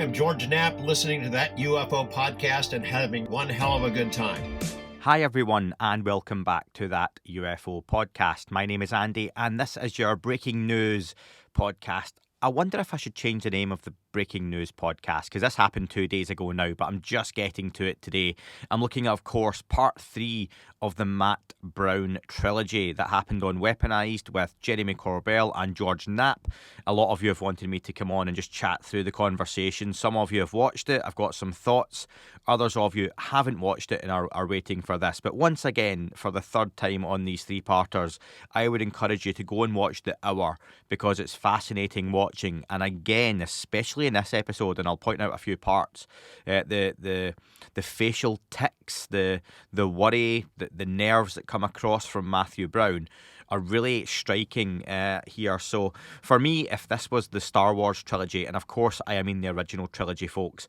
am George Knapp, listening to that UFO podcast and having one hell of a good time. Hi everyone, and welcome back to that UFO podcast. My name is Andy, and this is your breaking news podcast. I wonder if I should change the name of the breaking news podcast, because this happened 2 days ago now, but I'm just getting to it today. I'm looking at, of course, part 3 of the Matt Brown trilogy that happened on Weaponized with Jeremy Corbell and George Knapp. A lot of you have wanted me to come on and just chat through the conversation. Some of you have watched it. I've got some thoughts. Others of you haven't watched it and are waiting for this. But once again, for the third time on these three-parters, I would encourage you to go and watch the hour, because it's fascinating watching. And again, especially in this episode, and I'll point out a few parts, the facial tics, the worry, the nerves that come across from Matthew Brown are really striking here. So for me, if this was the Star Wars trilogy, and of course I mean the original trilogy, folks,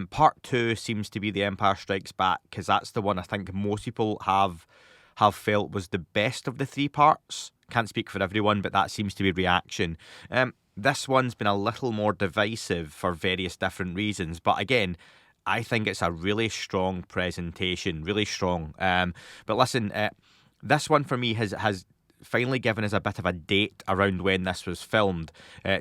part 2 seems to be The Empire Strikes Back, because that's the one I think most people have felt was the best of the three parts. Can't speak for everyone, but that seems to be reaction. This one's been a little more divisive for various different reasons, but again, I think it's a really strong presentation, really strong. But listen, this one for me has finally given us a bit of a date around when this was filmed.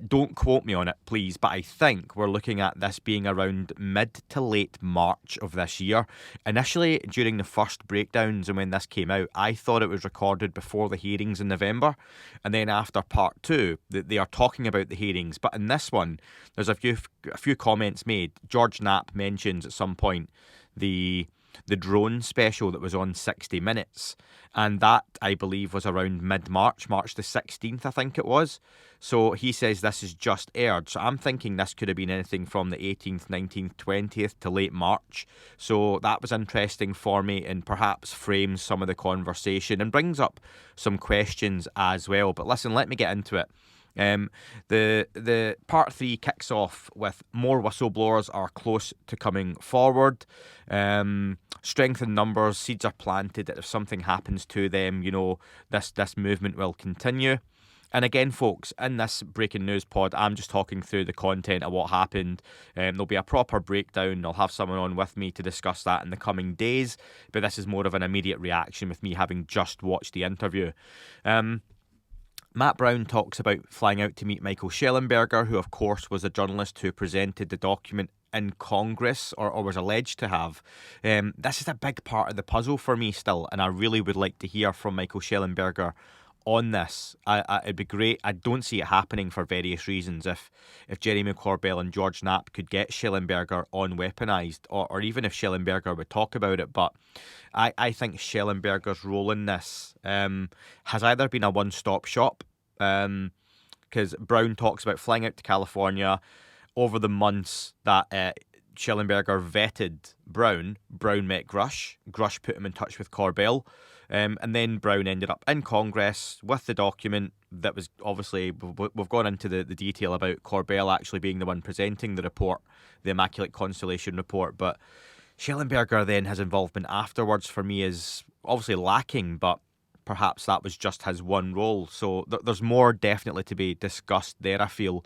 Don't quote me on it, please, but I think we're looking at this being around mid to late March of this year. Initially, during the first breakdowns and when this came out, I thought it was recorded before the hearings in November, and then after part 2, they are talking about the hearings. But in this one, there's a few comments made. George Knapp mentions at some point the drone special that was on 60 Minutes, and that, I believe, was around mid-March, March the 16th, I think it was. So he says this is just aired. So I'm thinking this could have been anything from the 18th, 19th, 20th to late March. So that was interesting for me, and perhaps frames some of the conversation and brings up some questions as well. But listen, let me get into it. The part 3 kicks off with more whistleblowers are close to coming forward. Strength in numbers, seeds are planted that if something happens to them, this movement will continue. And again, folks, in this breaking news pod, I'm just talking through the content of what happened. There'll be a proper breakdown. I'll have someone on with me to discuss that in the coming days. But this is more of an immediate reaction with me having just watched the interview. Matt Brown talks about flying out to meet Michael Shellenberger, who of course was a journalist who presented the document in Congress, or was alleged to have. This is a big part of the puzzle for me still, and I really would like to hear from Michael Shellenberger on this. It'd be great. I don't see it happening for various reasons. If Jeremy Corbell and George Knapp could get Shellenberger on Weaponized, or even if Shellenberger would talk about it, but I think Shellenberger's role in this has either been a one-stop shop, because Brown talks about flying out to California over the months that Shellenberger vetted Brown met Grush put him in touch with Corbell, and then Brown ended up in Congress with the document that was obviously, we've gone into the detail about Corbell actually being the one presenting the report, the Immaculate Constellation report, but Shellenberger then his involvement afterwards for me is obviously lacking, but perhaps that was just his one role. So there's more definitely to be discussed there, I feel.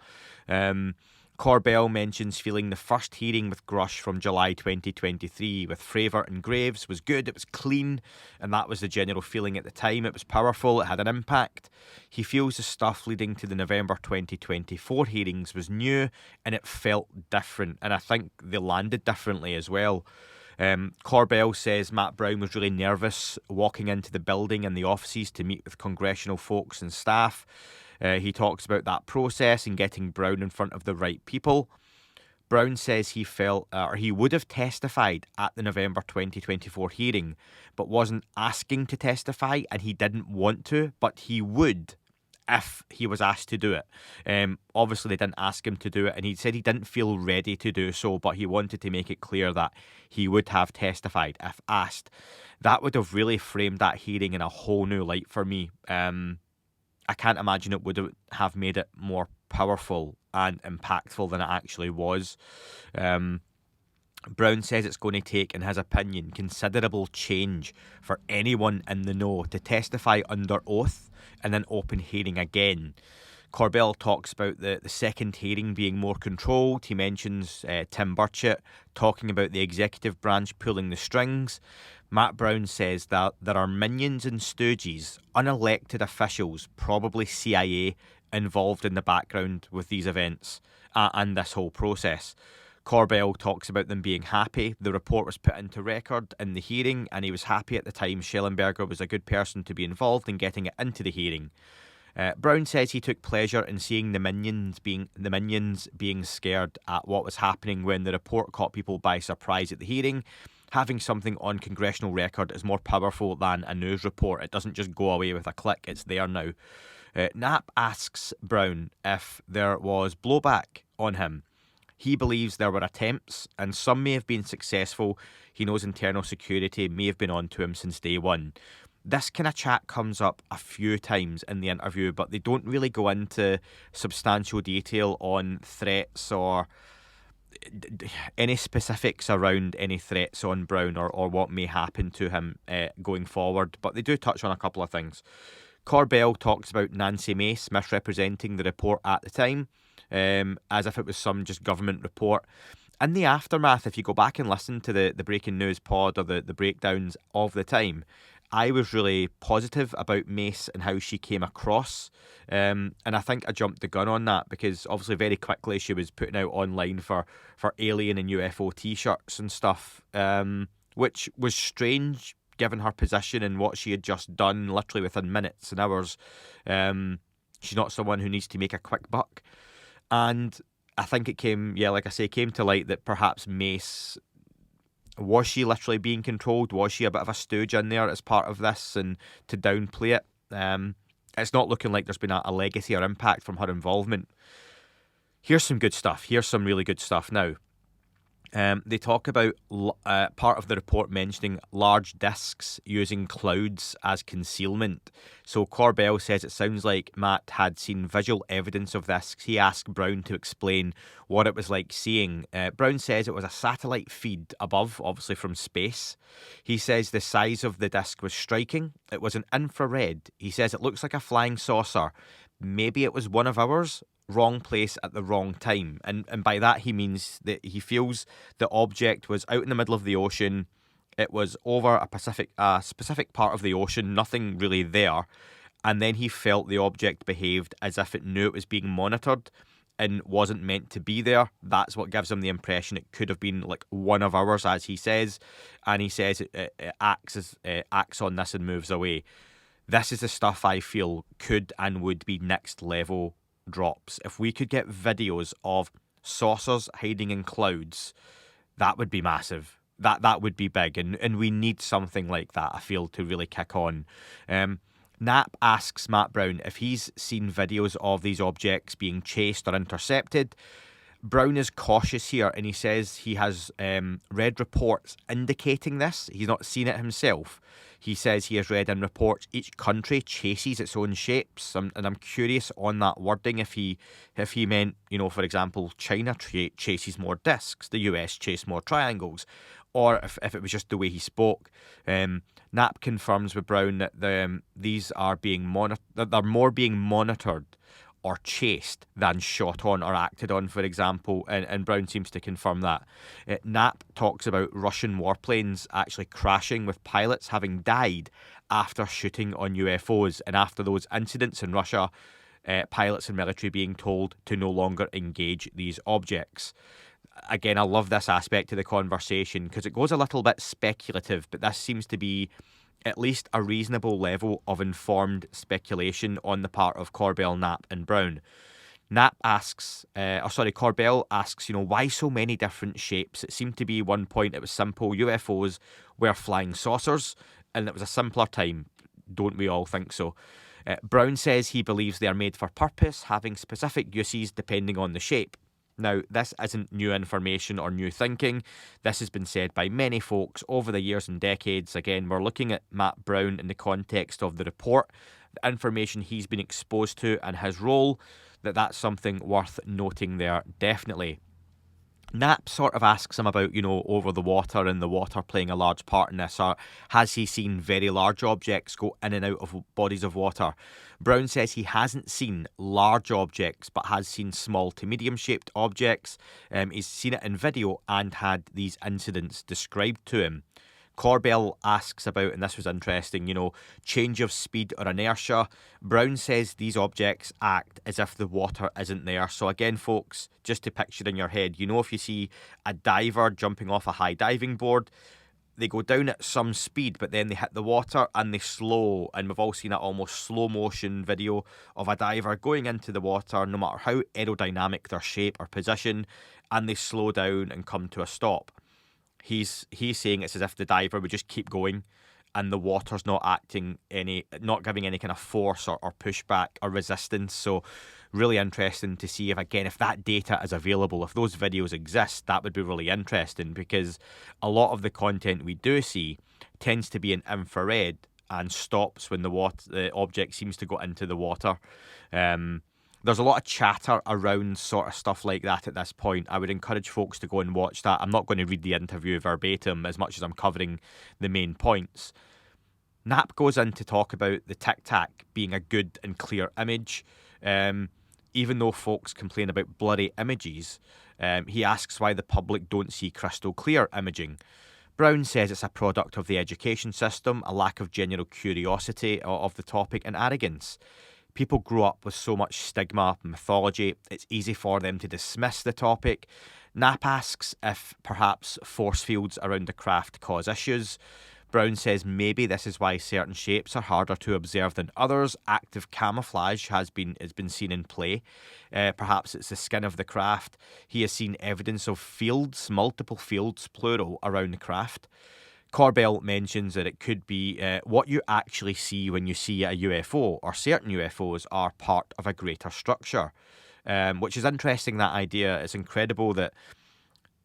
Corbell mentions feeling the first hearing with Grush from July 2023 with Fravor and Graves was good, it was clean, and that was the general feeling at the time. It was powerful, it had an impact. He feels the stuff leading to the November 2024 hearings was new and it felt different, and I think they landed differently as well. Corbell says Matt Brown was really nervous walking into the building and the offices to meet with congressional folks and staff. He talks about that process and getting Brown in front of the right people. Brown says he felt, or he would have testified at the November 2024 hearing, but wasn't asking to testify, and he didn't want to, but he would if he was asked to do it. Obviously, they didn't ask him to do it, and he said he didn't feel ready to do so, but he wanted to make it clear that he would have testified if asked. That would have really framed that hearing in a whole new light for me. I can't imagine it would have made it more powerful and impactful than it actually was. Brown says it's going to take, in his opinion, considerable change for anyone in the know to testify under oath and then open hearing again. Corbell talks about the second hearing being more controlled. He mentions Tim Burchett talking about the executive branch pulling the strings. Matt Brown says that there are minions and stooges, unelected officials, probably CIA, involved in the background with these events and this whole process. Corbell talks about them being happy. The report was put into record in the hearing, and he was happy at the time Schellenberger was a good person to be involved in getting it into the hearing. Brown says he took pleasure in seeing the minions being scared at what was happening when the report caught people by surprise at the hearing. Having something on congressional record is more powerful than a news report. It doesn't just go away with a click, it's there now. Knapp asks Brown if there was blowback on him. He believes there were attempts, and some may have been successful. He knows internal security may have been on to him since day one. This kind of chat comes up a few times in the interview, but they don't really go into substantial detail on threats or any specifics around any threats on Brown or what may happen to him going forward. But they do touch on a couple of things. Corbell talks about Nancy Mace misrepresenting the report at the time, as if it was some just government report. In the aftermath, if you go back and listen to the Breaking News pod or the breakdowns of the time, I was really positive about Mace and how she came across. And I think I jumped the gun on that because obviously very quickly she was putting out online for alien and UFO t-shirts and stuff, which was strange given her position and what she had just done literally within minutes and hours. She's not someone who needs to make a quick buck. And I think it came to light that perhaps Mace, was she literally being controlled? Was she a bit of a stooge in there as part of this and to downplay it? It's not looking like there's been a legacy or impact from her involvement. Here's some good stuff. Here's some really good stuff now. They talk about part of the report mentioning large discs using clouds as concealment. So Corbell says it sounds like Matt had seen visual evidence of this. He asked Brown to explain what it was like seeing. Brown says it was a satellite feed above, obviously from space. He says the size of the disc was striking. It was an infrared. He says it looks like a flying saucer. Maybe it was one of ours. Wrong place at the wrong time. And by that he means that he feels the object was out in the middle of the ocean. It was over a specific part of the ocean, nothing really there. And then he felt the object behaved as if it knew it was being monitored and wasn't meant to be there. That's what gives him the impression it could have been like one of ours, as he says. And he says it acts on this and moves away. This is the stuff I feel could and would be next level drops. If we could get videos of saucers hiding in clouds, that would be massive. That would be big, and we need something like that, I feel, to really kick on. Knapp asks Matt Brown if he's seen videos of these objects being chased or intercepted. Brown is cautious here, and he says he has read reports indicating this. He's not seen it himself. He says he has read in reports each country chases its own shapes, and I'm curious on that wording if he meant, for example, China chases more discs, the US chase more triangles, or if it was just the way he spoke. Knapp confirms with Brown that these are that they're more being monitored or chased than shot on or acted on, for example, and Brown seems to confirm that. Knapp talks about Russian warplanes actually crashing with pilots having died after shooting on UFOs, and after those incidents in Russia, pilots and military being told to no longer engage these objects. Again, I love this aspect of the conversation because it goes a little bit speculative, but this seems to be at least a reasonable level of informed speculation on the part of Corbell, Knapp and Brown. Corbell asks, why so many different shapes? It seemed to be one point it was simple. UFOs were flying saucers, and it was a simpler time. Don't we all think so? Brown says he believes they are made for purpose, having specific uses depending on the shape. Now, this isn't new information or new thinking. This has been said by many folks over the years and decades. Again, we're looking at Matt Brown in the context of the report, the information he's been exposed to and his role, that's something worth noting there, definitely. Knapp sort of asks him about, over the water and the water playing a large part in this, or has he seen very large objects go in and out of bodies of water? Brown says he hasn't seen large objects, but has seen small to medium-shaped objects. He's seen it in video and had these incidents described to him. Corbell asks about, and this was interesting, change of speed or inertia. Brown says these objects act as if the water isn't there. So again, folks, just to picture in your head, if you see a diver jumping off a high diving board, they go down at some speed, but then they hit the water and they slow. And we've all seen that almost slow motion video of a diver going into the water, no matter how aerodynamic their shape or position, and they slow down and come to a stop. He's saying it's as if the diver would just keep going and the water's not giving any kind of force or pushback or resistance. So really interesting to see if that data is available, if those videos exist. That would be really interesting, because a lot of the content we do see tends to be in infrared and stops when the object seems to go into the water. There's a lot of chatter around sort of stuff like that at this point. I would encourage folks to go and watch that. I'm not going to read the interview verbatim as much as I'm covering the main points. Knapp goes in to talk about the Tic Tac being a good and clear image. Even though folks complain about blurry images, he asks why the public don't see crystal clear imaging. Brown says it's a product of the education system, a lack of general curiosity of the topic, and arrogance. People grow up with so much stigma and mythology, it's easy for them to dismiss the topic. Knapp asks if perhaps force fields around the craft cause issues. Brown says maybe this is why certain shapes are harder to observe than others. Active camouflage has been seen in play. Perhaps it's the skin of the craft. He has seen evidence of fields, multiple fields, plural, around the craft. Corbell mentions that it could be what you actually see when you see a UFO, or certain UFOs are part of a greater structure, which is interesting, that idea. It's incredible that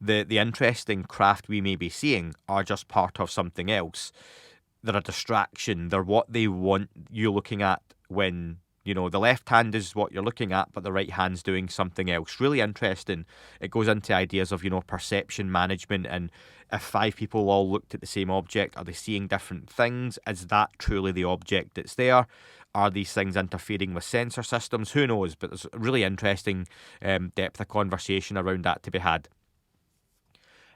the interesting craft we may be seeing are just part of something else. They're a distraction. They're what they want you looking at when, the left hand is what you're looking at, but the right hand's doing something else. Really interesting. It goes into ideas of, perception management, and if 5 people all looked at the same object, are they seeing different things? Is that truly the object that's there? Are these things interfering with sensor systems? Who knows? But there's a really interesting depth of conversation around that to be had.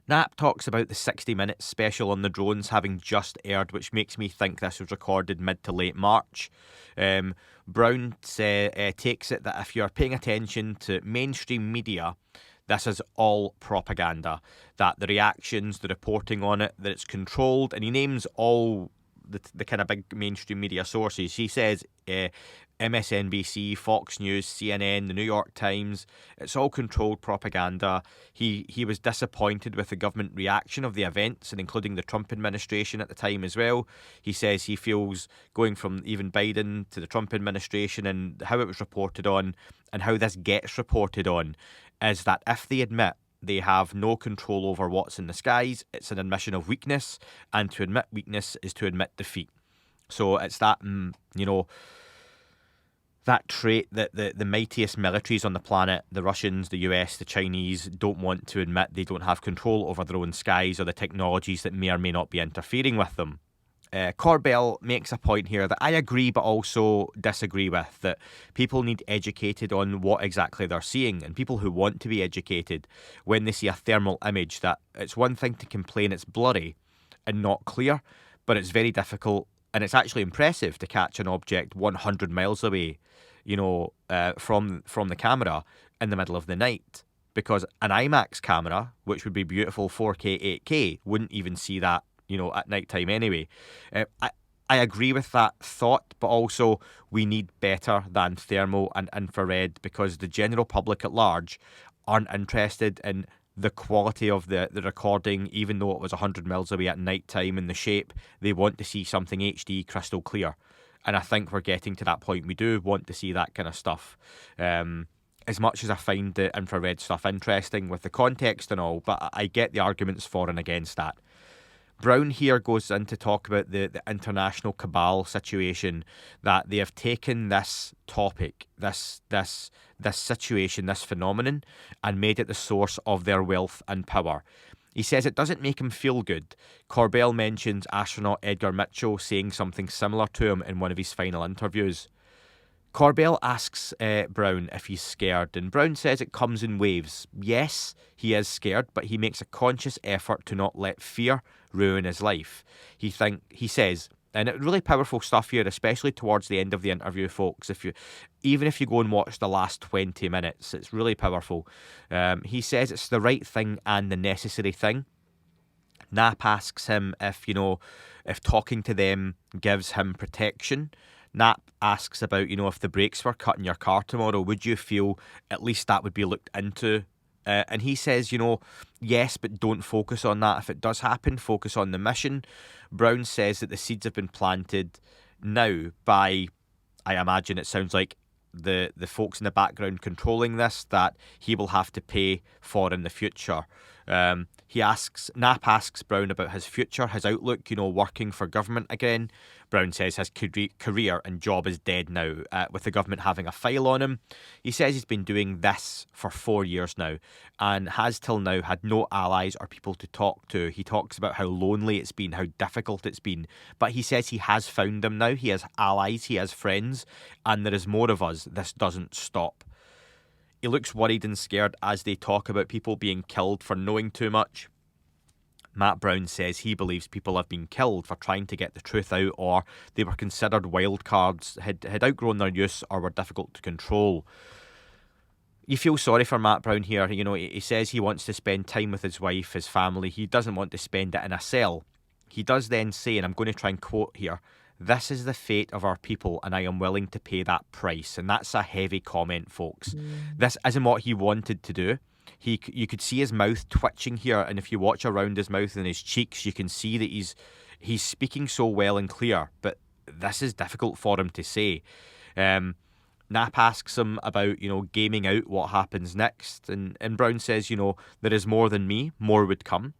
Knapp talks about the 60 Minutes special on the drones having just aired, which makes me think this was recorded mid to late March. Brown takes it that if you're paying attention to mainstream media, this is all propaganda, that the reactions, the reporting on it, that it's controlled, and he names all the kind of big mainstream media sources. He says MSNBC, Fox News, CNN, the New York Times, it's all controlled propaganda. He was disappointed with the government reaction of the events, and including the Trump administration at the time as well. He says he feels, going from even Biden to the Trump administration and how it was reported on and how this gets reported on, is that if they admit they have no control over what's in the skies, it's an admission of weakness, and to admit weakness is to admit defeat. So it's that, that trait that the mightiest militaries on the planet, the Russians, the US, the Chinese, don't want to admit they don't have control over their own skies or the technologies that may or may not be interfering with them. Corbell makes a point here that I agree but also disagree with, that people need educated on what exactly they're seeing, and people who want to be educated, when they see a thermal image, that it's one thing to complain it's blurry and not clear, but it's very difficult, and it's actually impressive to catch an object 100 miles away, from the camera in the middle of the night, because an IMAX camera, which would be beautiful 4K, 8K, wouldn't even see that at night time anyway. I agree with that thought, but also we need better than thermal and infrared, because the general public at large aren't interested in the quality of the recording, even though it was 100 miles away at night time, and the shape. They want to see something HD, crystal clear. And I think we're getting to that point. We do want to see that kind of stuff. As much as I find the infrared stuff interesting with the context and all, but I get the arguments for and against that. Brown here goes in to talk about the international cabal situation, that they have taken this topic, this situation, this phenomenon, and made it the source of their wealth and power. He says it doesn't make him feel good. Corbell mentions astronaut Edgar Mitchell saying something similar to him in one of his final interviews. Corbell asks Brown if he's scared, and Brown says it comes in waves. Yes, he is scared, but he makes a conscious effort to not let fear ruin his life. He says, and it's really powerful stuff here, especially towards the end of the interview, folks. Even if you go and watch the last 20 minutes, it's really powerful. He says it's the right thing and the necessary thing. Knapp asks him if talking to them gives him protection. Knapp asks about, if the brakes were cut in your car tomorrow, would you feel at least that would be looked into? And he says, yes, but don't focus on that. If it does happen, focus on the mission. Brown says that the seeds have been planted now by, I imagine it sounds like, the folks in the background controlling this, that he will have to pay for in the future. Knapp asks Brown about his future, his outlook, working for government again. Brown says his career and job is dead now, with the government having a file on him. He says he's been doing this for 4 years now and has till now had no allies or people to talk to. He talks about how lonely it's been, how difficult it's been, but he says he has found them now. He has allies, he has friends, and there is more of us. This doesn't stop. He looks worried and scared as they talk about people being killed for knowing too much. Matt Brown says he believes people have been killed for trying to get the truth out, or they were considered wild cards, had outgrown their use, or were difficult to control. You feel sorry for Matt Brown here. He says he wants to spend time with his wife, his family. He doesn't want to spend it in a cell. He does then say, and I'm going to try and quote here, "This is the fate of our people, and I am willing to pay that price." And that's a heavy comment, folks. This isn't what he wanted to do. You could see his mouth twitching here, and if you watch around his mouth and his cheeks, you can see that he's speaking so well and clear, but this is difficult for him to say. Knapp asks him about, gaming out what happens next, and Brown says, there is more than me, more would come.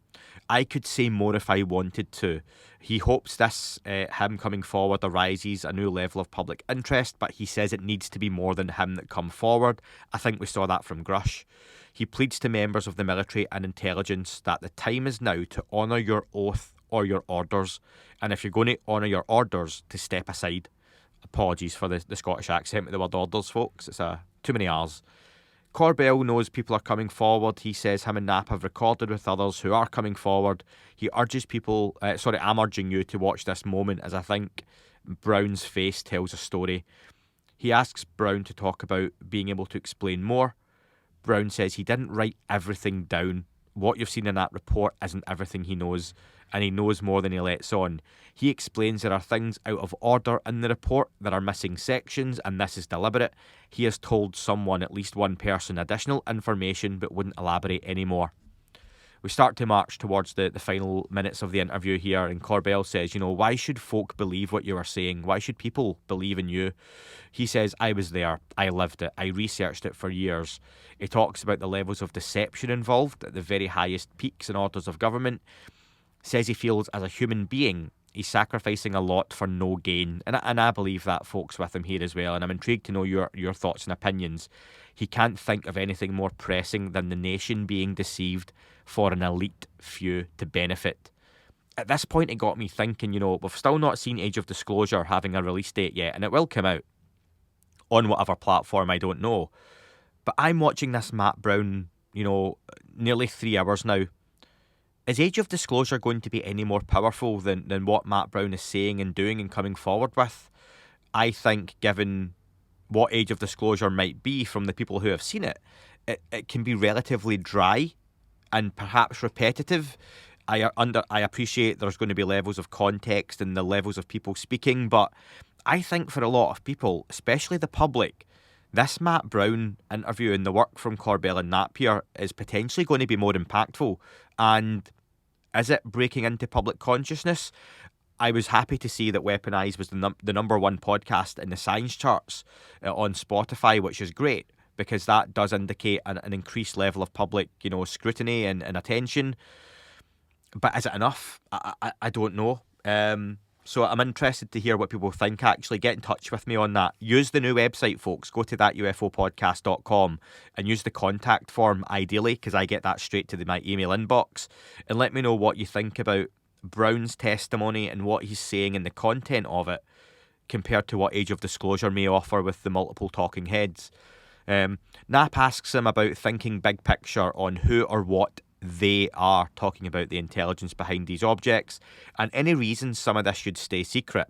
I could say more if I wanted to. He hopes this, him coming forward, arises a new level of public interest, but he says it needs to be more than him that come forward. I think we saw that from Grush. He pleads to members of the military and intelligence that the time is now to honour your oath or your orders, and if you're going to honour your orders, to step aside. Apologies for the Scottish accent with the word orders, folks. It's too many R's. Corbell knows people are coming forward. He says him and Knapp have recorded with others who are coming forward. He urges people, I'm urging you to watch this moment, as I think Brown's face tells a story. He asks Brown to talk about being able to explain more. Brown says he didn't write everything down. What you've seen in that report isn't everything he knows, and he knows more than he lets on. He explains there are things out of order in the report, there are missing sections, and this is deliberate. He has told someone, at least one person, additional information, but wouldn't elaborate anymore. We start to march towards the final minutes of the interview here, and Corbell says, why should folk believe what you are saying? Why should people believe in you? He says, I was there, I lived it, I researched it for years. He talks about the levels of deception involved at the very highest peaks and orders of government. Says he feels as a human being, he's sacrificing a lot for no gain. And I believe that, folks, with him here as well. And I'm intrigued to know your thoughts and opinions. He can't think of anything more pressing than the nation being deceived for an elite few to benefit. At this point, it got me thinking, we've still not seen Age of Disclosure having a release date yet, and it will come out on whatever platform, I don't know. But I'm watching this Matt Brown, nearly 3 hours now. Is Age of Disclosure going to be any more powerful than what Matt Brown is saying and doing and coming forward with? I think, given what Age of Disclosure might be from the people who have seen it, it can be relatively dry and perhaps repetitive. I appreciate there's going to be levels of context and the levels of people speaking, but I think for a lot of people, especially the public, this Matt Brown interview and the work from Corbell and Knapp here is potentially going to be more impactful. And is it breaking into public consciousness? I was happy to see that Weaponized was the number one podcast in the science charts on Spotify, which is great, because that does indicate an increased level of public, scrutiny and attention. But is it enough? I don't know. So I'm interested to hear what people think, actually. Get in touch with me on that. Use the new website, folks. Go to thatufopodcast.com and use the contact form, ideally, because I get that straight to my email inbox. And let me know what you think about Brown's testimony and what he's saying and the content of it compared to what Age of Disclosure may offer with the multiple talking heads. Knapp asks him about thinking big picture on who or what they are, talking about the intelligence behind these objects, and any reason some of this should stay secret.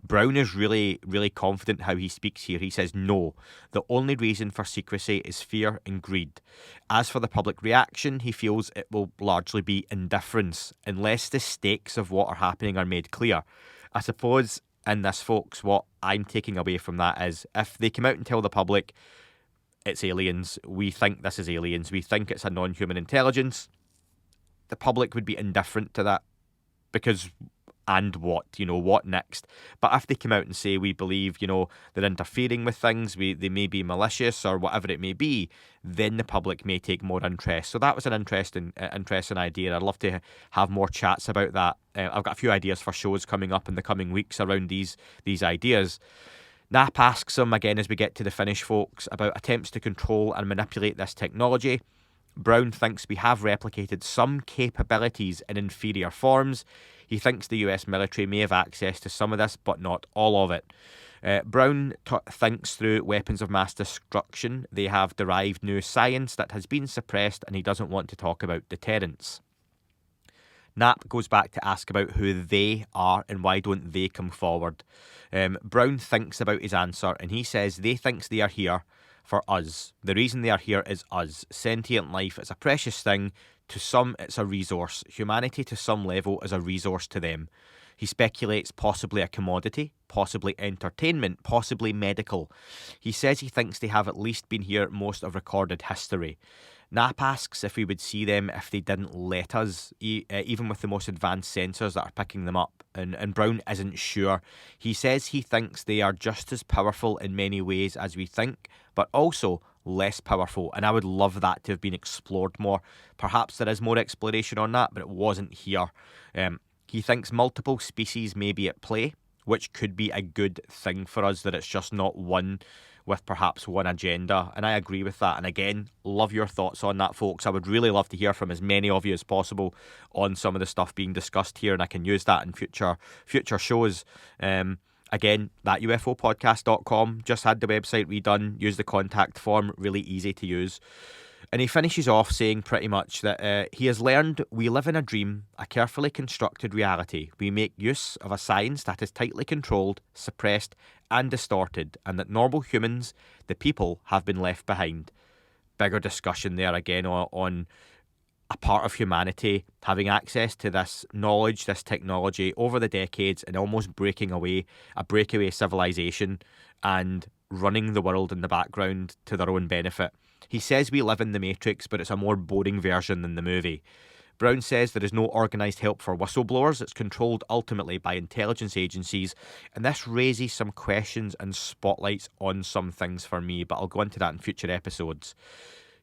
Brown is really, really confident how he speaks here. He says, no, the only reason for secrecy is fear and greed. As for the public reaction, he feels it will largely be indifference, unless the stakes of what are happening are made clear. I suppose in this, folks, what I'm taking away from that is if they come out and tell the public it's aliens, we think this is aliens, we think it's a non-human intelligence, the public would be indifferent to that because, and what, what next? But if they come out and say we believe, they're interfering with things, they may be malicious or whatever it may be, then the public may take more interest. So that was an interesting idea. I'd love to have more chats about that. I've got a few ideas for shows coming up in the coming weeks around these ideas. Knapp asks him again as we get to the finish, folks, about attempts to control and manipulate this technology. Brown thinks we have replicated some capabilities in inferior forms. He thinks the US military may have access to some of this, but not all of it. Brown thinks through weapons of mass destruction they have derived new science that has been suppressed, and he doesn't want to talk about deterrence. Knapp goes back to ask about who they are and why don't they come forward. Brown thinks about his answer and he says they thinks they are here for us. The reason they are here is us. Sentient life is a precious thing. To some, it's a resource. Humanity, to some level, is a resource to them. He speculates possibly a commodity, possibly entertainment, possibly medical. He says he thinks they have at least been here most of recorded history. Knapp asks if we would see them if they didn't let us, even with the most advanced sensors that are picking them up. And Brown isn't sure. He says he thinks they are just as powerful in many ways as we think, but also less powerful. And I would love that to have been explored more. Perhaps there is more exploration on that, but it wasn't here. He thinks multiple species may be at play, which could be a good thing for us, that it's just not one with perhaps one agenda, and I agree with that. And again, love your thoughts on that, folks. I would really love to hear from as many of you as possible on some of the stuff being discussed here, and I can use that in future shows. Again, that ufopodcast.com, just had the website redone, use the contact form, really easy to use. And he finishes off saying pretty much that he has learned we live in a dream, a carefully constructed reality. We make use of a science that is tightly controlled, suppressed and distorted, and that normal humans, the people, have been left behind. Bigger discussion there again on a part of humanity having access to this knowledge, this technology over the decades and almost breaking away, a breakaway civilization and running the world in the background to their own benefit. He says we live in the Matrix, but it's a more boring version than the movie. Brown says there is no organised help for whistleblowers. It's controlled ultimately by intelligence agencies, and this raises some questions and spotlights on some things for me, but I'll go into that in future episodes.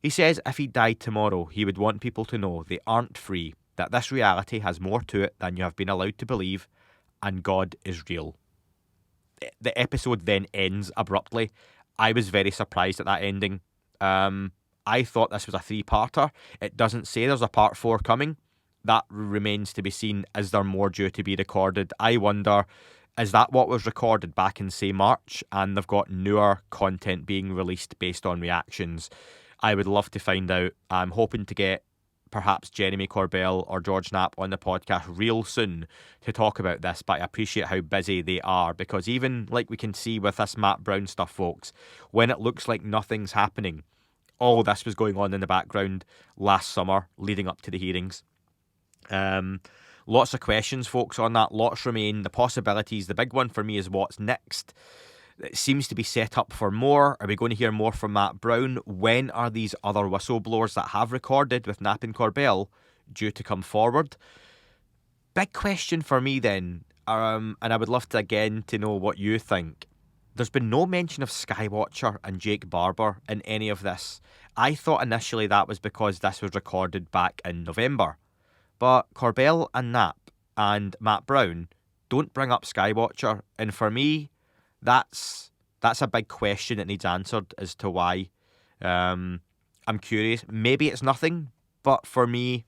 He says if he died tomorrow, he would want people to know they aren't free, that this reality has more to it than you have been allowed to believe, and God is real. The episode then ends abruptly. I was very surprised at that ending. I thought this was a 3-parter. It doesn't say there's a part 4 coming. That remains to be seen. Is there more due to be recorded? I wonder, is that what was recorded back in, say, March, and they've got newer content being released based on reactions? I would love to find out. I'm hoping to get perhaps Jeremy Corbell or George Knapp on the podcast real soon to talk about this, but I appreciate how busy they are, because even like we can see with this Matt Brown stuff, folks, when it looks like nothing's happening, all this was going on in the background last summer leading up to the hearings. Lots of questions, folks, on that. Lots remain. The possibilities, the big one for me is what's next. It seems to be set up for more. Are we going to hear more from Matt Brown? When are these other whistleblowers that have recorded with Knapp and Corbell due to come forward? Big question for me then, and I would love to again to know what you think. There's been no mention of Skywatcher and Jake Barber in any of this. I thought initially that was because this was recorded back in November. But Corbell and Knapp and Matt Brown don't bring up Skywatcher, and for me, that's a big question that needs answered as to why. I'm curious. Maybe it's nothing, but for me,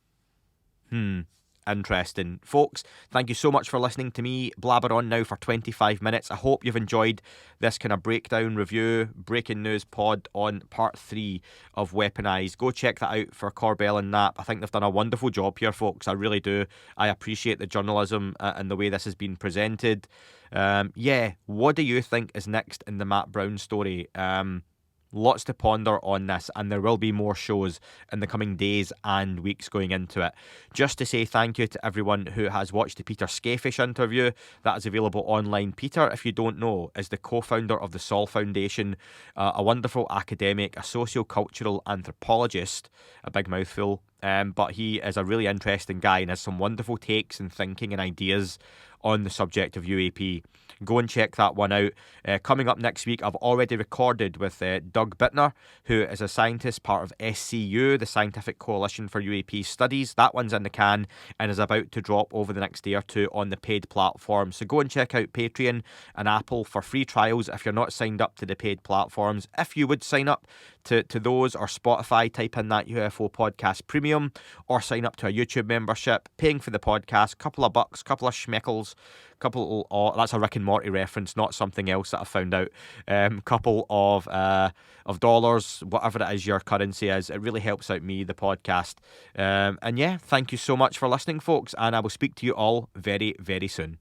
interesting. Folks, thank you so much for listening to me blabber on now for 25 minutes. I hope you've enjoyed this kind of breakdown, review, breaking news pod on part 3 of Weaponized. Go check that out for Corbell and Knapp. I think they've done a wonderful job here, folks. I really do. I appreciate the journalism and the way this has been presented. What do you think is next in the Matt Brown story? Lots to ponder on this, and there will be more shows in the coming days and weeks going into it. Just to say thank you to everyone who has watched the Peter Scafish interview. That is available online. Peter, if you don't know, is the co-founder of the Sol Foundation, a wonderful academic, a socio-cultural anthropologist, a big mouthful, but he is a really interesting guy and has some wonderful takes and thinking and ideas on the subject of UAP. Go and check that one out. Coming up next week, I've already recorded with Doug Bittner, who is a scientist, part of SCU, the Scientific Coalition for UAP Studies. That one's in the can and is about to drop over the next day or two on the paid platform. So go and check out Patreon and Apple for free trials if you're not signed up to the paid platforms. If you would sign up to those, or Spotify, type in that UFO Podcast Premium, or sign up to a YouTube membership, paying for the podcast, couple of bucks, couple of schmeckles, that's a Rick and Morty reference, not something else that I found out. Couple of dollars, whatever it is your currency is. It really helps out me, the podcast. Thank you so much for listening, folks, and I will speak to you all very, very soon.